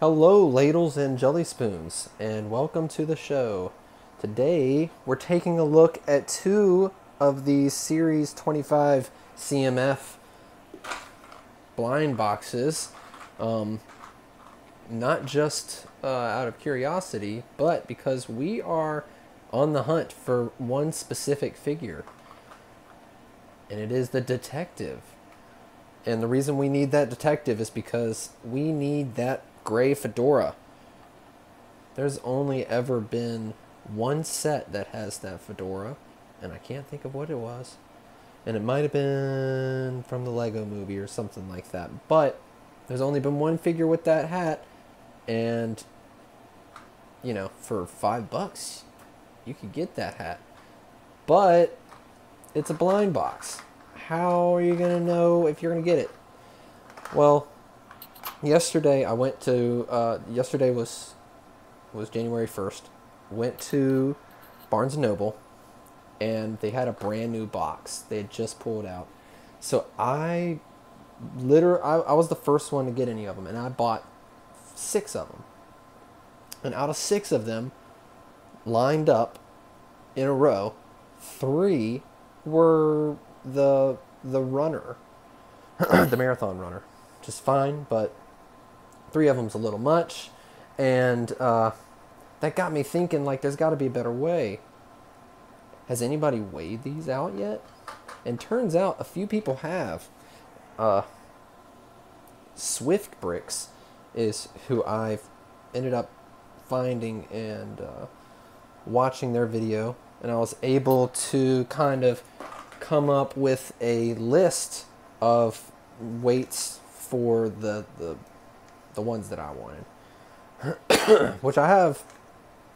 Hello, ladles and jelly spoons, and welcome to the show. Today, we're taking a look at two of these Series 25 CMF blind boxes. Not just out of curiosity, but because we are on the hunt for one specific figure, and it is the detective. And the reason we need that detective is because we need that gray fedora. There's only ever been one set that has that fedora, and I can't think of what it was. And it might have been from the Lego movie or something like that. But there's only been one figure with that hat, and for $5 you could get that hat. But it's a blind box. How are you gonna know if you're gonna get it? Well, yesterday I went to yesterday was January 1st. Went to Barnes and Noble, and they had a brand new box they had just pulled out. So I was the first one to get any of them, and I bought 6 of them. And out of 6 of them lined up in a row, 3 were the runner, the marathon runner, which is fine, but 3 of them's a little much, and that got me thinking, like, there's got to be a better way. Has anybody weighed these out yet? And turns out a few people have. Swift Bricks is who I've ended up finding and watching their video, and I was able to kind of come up with a list of weights for the ones that I wanted, which I have.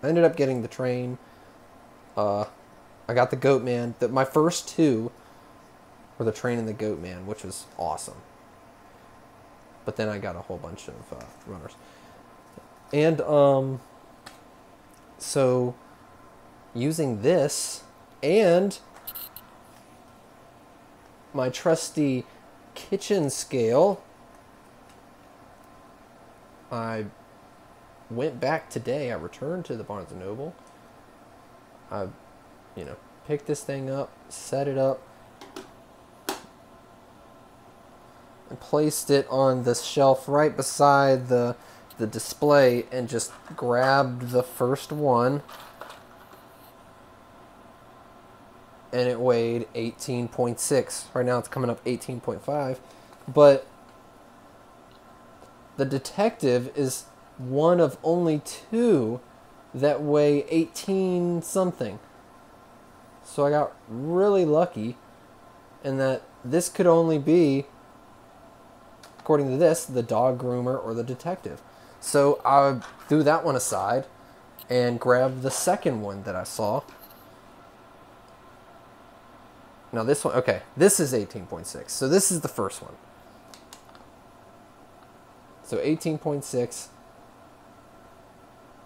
I ended up getting the train. I got the Goat Man. My first 2 were the train and the Goat Man, which was awesome. But then I got a whole bunch of runners. And so using this and my trusty kitchen scale, I went back today. I returned to the Barnes & Noble. I, picked this thing up, set it up, and placed it on the shelf right beside the display, and just grabbed the first one, and it weighed 18.6. Right now it's coming up 18.5, but the detective is one of only 2 that weigh 18 something. So I got really lucky in that this could only be, according to this, the dog groomer or the detective. So I threw that one aside and grabbed the second one that I saw. Now this one, okay, this is 18.6. So this is the first one. So 18.6,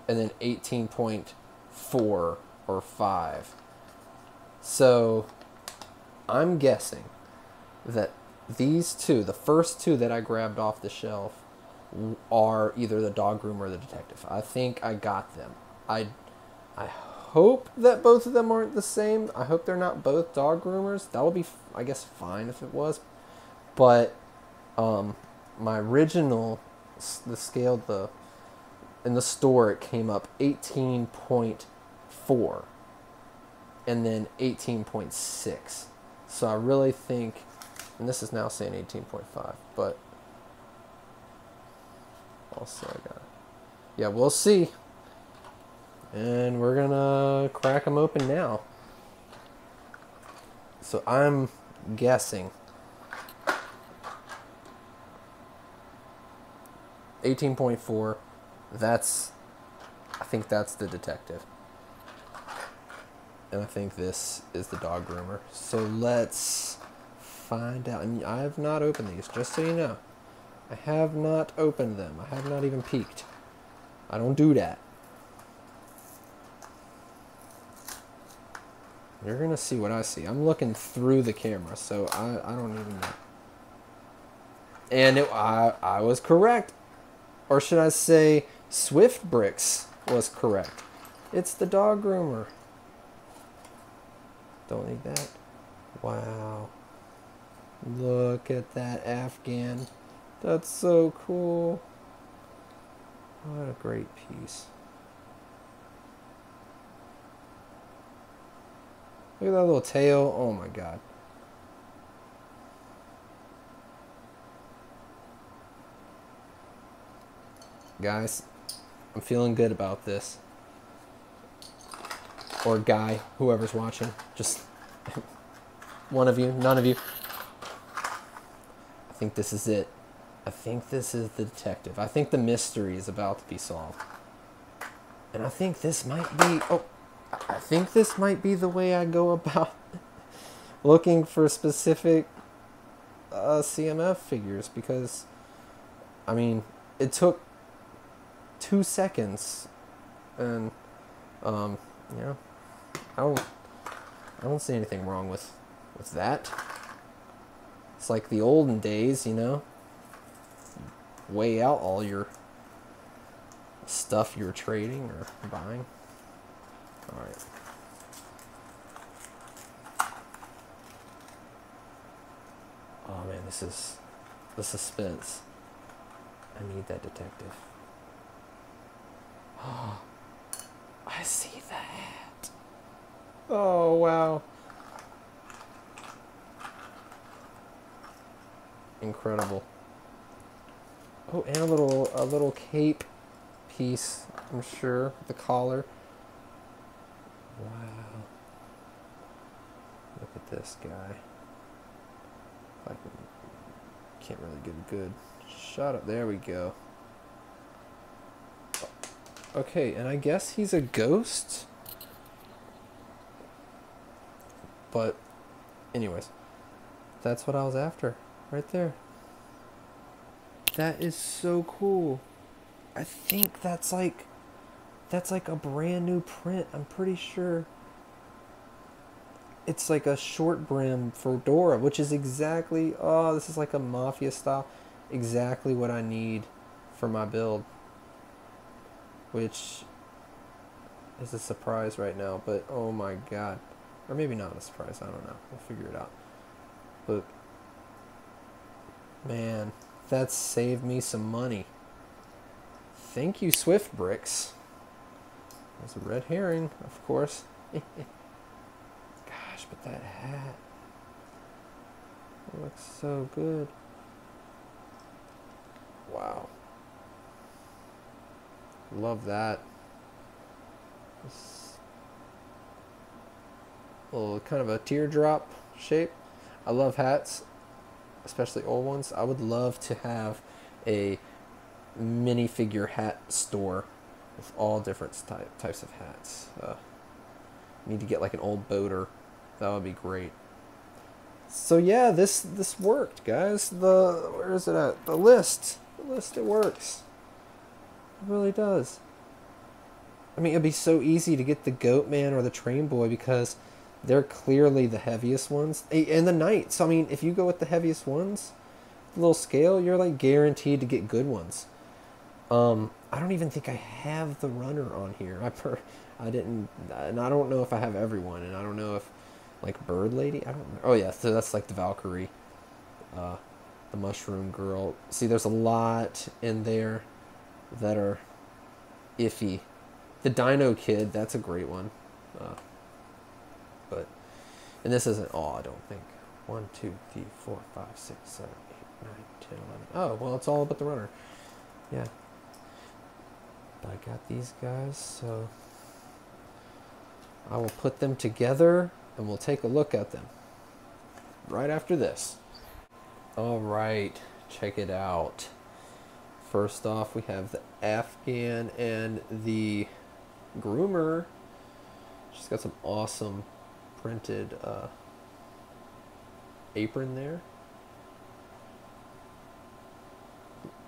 and then 18.4 or 5. So I'm guessing that these 2, the first 2 that I grabbed off the shelf, are either the dog groomer or the detective. I think I got them. I hope that both of them aren't the same. I hope they're not both dog groomers. That would be, I guess, fine if it was. But my original, the scale, in the store, it came up 18.4 and then 18.6. So I really think, and this is now saying 18.5, but also I got it. Yeah, we'll see. And we're gonna crack them open now. So I'm guessing 18.4. I think that's the detective. And I think this is the dog groomer. So let's find out. And I have not opened these, just so you know. I have not opened them. I have not even peeked. I don't do that. You're going to see what I see. I'm looking through the camera, so I don't even know. And I was correct. Or should I say Swift Bricks was correct. It's the dog groomer. Don't need that. Wow. Look at that Afghan. That's so cool. What a great piece. Look at that little tail. Oh my god. Guys, I'm feeling good about this. Or guy, whoever's watching. Just one of you, none of you. I think this is it. I think this is the detective. I think the mystery is about to be solved. And I think this might be... Oh, I think this might be the way I go about looking for specific CMF figures. Because, I mean, it took 2 seconds. And, yeah, I don't see anything wrong with that. It's like the olden days, you know. Weigh out all your stuff you're trading or buying. All right. Oh man, this is the suspense. I need that detective. Oh, I see the hat. Oh wow. Incredible. Oh, and a little cape piece, I'm sure. The collar. Wow. Look at this guy. I can't really get a good shot up. There we go. Okay, and I guess he's a ghost. But, anyways, that's what I was after, right there. That is so cool. I think that's like a brand new print. I'm pretty sure it's like a short brim fedora, which is exactly, oh, this is like a mafia style. Exactly what I need for my build. Which is a surprise right now, but oh my god. Or maybe not a surprise, I don't know. We'll figure it out. But, man, that's saved me some money. Thank you, Swift Bricks. There's a red herring, of course. Gosh, but that hat. It looks so good. Wow. Love that. This little kind of a teardrop shape. I love hats, especially old ones. I would love to have a minifigure hat store with all different types of hats. Need to get like an old boater. That would be great. So yeah, this worked, guys. Where is it at? The list. The list, it works. It really does. I mean, it'd be so easy to get the Goat Man or the Train Boy because they're clearly the heaviest ones. And the Knights. I mean, if you go with the heaviest ones, the little scale, you're like guaranteed to get good ones. I don't even think I have the Runner on here. I didn't, and I don't know if I have everyone, and I don't know if, like, Bird Lady, I don't know. Oh yeah, so that's like the Valkyrie, the Mushroom Girl. See, there's a lot in there that are iffy. The Dino Kid, that's a great one. But, and this isn't all, I don't think. 1, 2, 3, 4, 5, 6, 7, 8, 9, 10, 11. Oh, well, it's all about the Runner. Yeah. But I got these guys, so I will put them together and we'll take a look at them right after this. All right, check it out. First off, we have the Afghan and the Groomer. She's got some awesome printed apron there.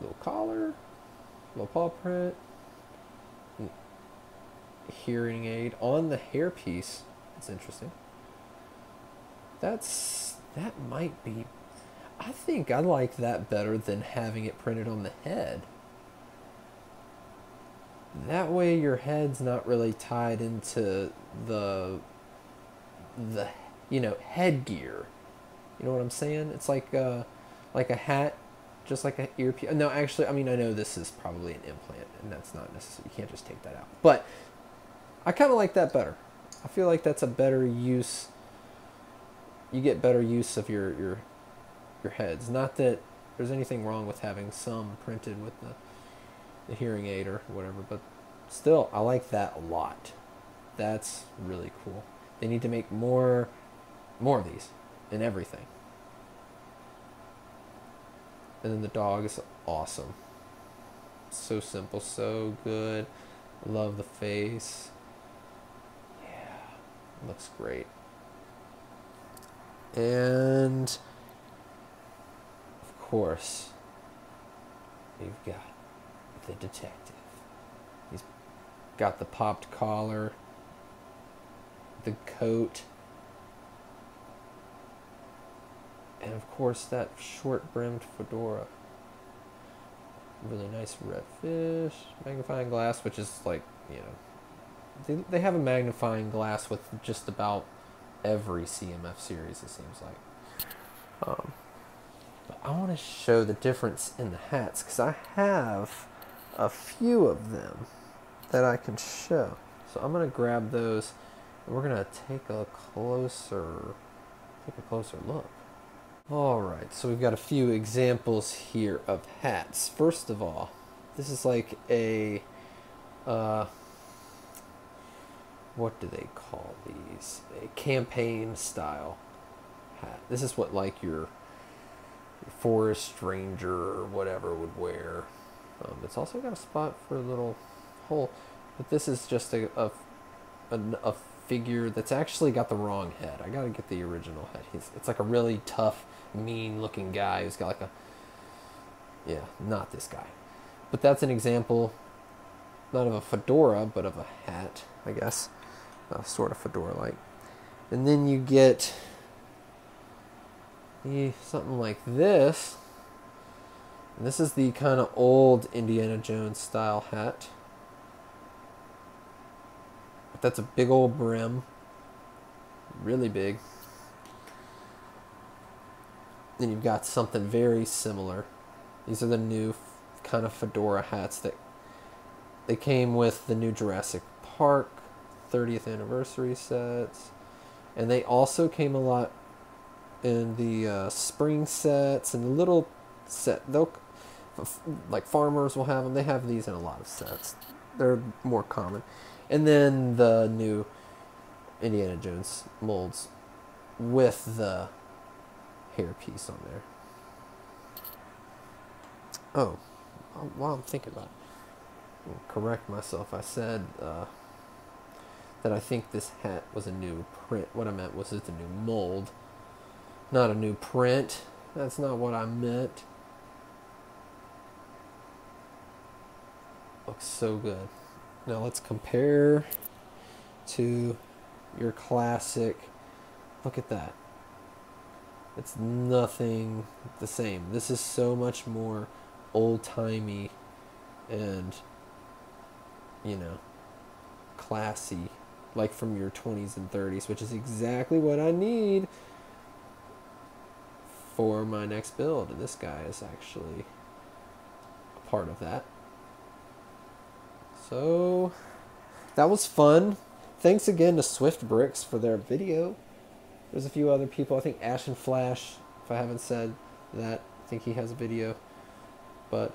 Little collar, little paw print, hearing aid on the hairpiece. That's interesting. That might be, I think I like that better than having it printed on the head. That way your head's not really tied into the headgear. You know what I'm saying? It's like a hat, just like a earpiece. No, actually, I mean, I know this is probably an implant, and that's not necessary. You can't just take that out. But I kind of like that better. I feel like that's a better use. You get better use of your heads. Not that there's anything wrong with having some printed with the hearing aid or whatever, but still, I like that a lot. That's really cool. They need to make more of these in everything. And then the dog is awesome. So simple, so good. Love the face. Yeah, looks great. And of course, we've got the detective. He's got the popped collar, the coat, and of course that short-brimmed fedora. Really nice red fish, magnifying glass, which is like, they have a magnifying glass with just about every CMF series, it seems like. But I want to show the difference in the hats, because I have a few of them that I can show. So I'm going to grab those, and we're going to take a closer look. Alright, so we've got a few examples here of hats. First of all, this is like a, what do they call these? A campaign style hat. This is what like your forest ranger or whatever would wear. It's also got a spot for a little hole, but this is just a figure that's actually got the wrong head. I gotta get the original head. It's like a really tough, mean looking guy who's got like not this guy. But that's an example, not of a fedora, but of a hat, I guess. Sort of fedora-like. And then you get something like this. And this is the kind of old Indiana Jones style hat. But that's a big old brim. Really big. Then you've got something very similar. These are the new kind of fedora hats that they came with the new Jurassic Park 30th anniversary sets. And they also came a lot in the spring sets and the little set. Like farmers will have them. They have these in a lot of sets. They're more common. And then the new Indiana Jones molds with the hairpiece on there. Oh, while I'm thinking about it, I'll correct myself. I said that I think this hat was a new print. What I meant was it's a new mold, not a new print. That's not what I meant. Looks so good. Now let's compare to your classic. Look at that. It's nothing the same. This is so much more old-timey and, classy, like from your 20s and 30s, which is exactly what I need for my next build. And this guy is actually a part of that. So that was fun. Thanks again to Swift Bricks for their video. There's a few other people. I think Ash and Flash, if I haven't said that, I think he has a video. But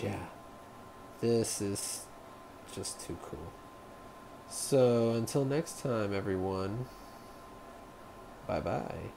yeah, this is just too cool. So until next time, everyone, bye-bye.